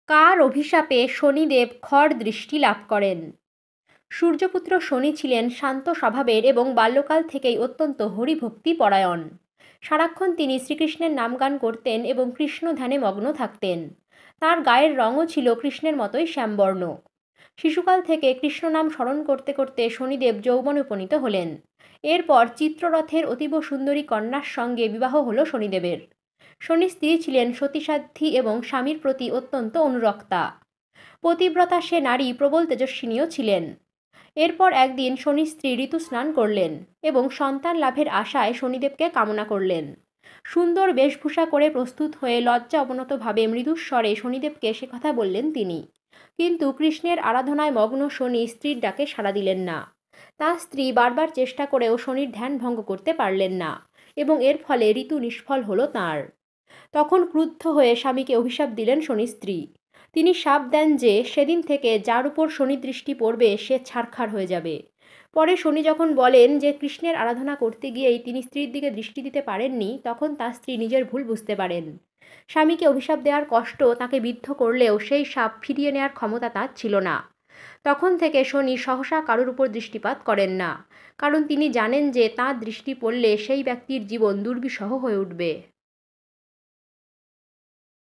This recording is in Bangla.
কার অভিশাপে শনিদেব খর দৃষ্টি লাভ করেন? সূর্যপুত্র শনি ছিলেন শান্ত স্বভাবের এবং বাল্যকাল থেকেই অত্যন্ত হরিভক্তি পরায়ণ। সারাক্ষণ তিনি শ্রীকৃষ্ণের নামগান করতেন এবং কৃষ্ণ ধ্যানে মগ্ন থাকতেন। তার গায়ের রঙও ছিল কৃষ্ণের মতোই শ্যামবর্ণ। শিশুকাল থেকে কৃষ্ণ নাম স্মরণ করতে করতে শনিদেব যৌবনে উপনীত হলেন। এরপর চিত্ররথের অতীব সুন্দরী কন্যার সঙ্গে বিবাহ হল শনিদেবের। শনির স্ত্রী ছিলেন সতীসাধ্বী এবং স্বামীর প্রতি অত্যন্ত অনুরক্তা। পতিব্রতা সে নারী প্রবল তেজস্বিনীও ছিলেন। এরপর একদিন শনির স্ত্রী ঋতুস্নান করলেন এবং সন্তান লাভের আশায় শনিদেবকে কামনা করলেন। সুন্দর বেশভূষা করে প্রস্তুত হয়ে লজ্জা অবনতভাবে মৃদুস্বরে শনিদেবকে সে কথা বললেন তিনি। কিন্তু কৃষ্ণের আরাধনায় মগ্ন শনি স্ত্রীর ডাকে সাড়া দিলেন না। তার স্ত্রী বারবার চেষ্টা করেও শনির ধ্যান ভঙ্গ করতে পারলেন না এবং এর ফলে ঋতু নিষ্ফল হল তাঁর। তখন ক্রুদ্ধ হয়ে স্বামীকে অভিশাপ দিলেন শনির স্ত্রী। তিনি শাপ দেন যে সেদিন থেকে যার উপর শনি দৃষ্টি পড়বে সে ছারখার হয়ে যাবে। পরে শনি যখন বলেন যে কৃষ্ণের আরাধনা করতে গিয়েই তিনি স্ত্রীর দিকে দৃষ্টি দিতে পারেননি, তখন তার স্ত্রী নিজের ভুল বুঝতে পারেন। স্বামীকে অভিশাপ দেওয়ার কষ্ট তাকে বিদ্ধ করলেও সেই শাপ ফিরিয়ে নেওয়ার ক্ষমতা তাঁর ছিল না। তখন থেকে শনি সহসা কারোর উপর দৃষ্টিপাত করেন না, কারণ তিনি জানেন যে তাঁর দৃষ্টি পড়লে সেই ব্যক্তির জীবন দুর্বিষহ হয়ে উঠবে।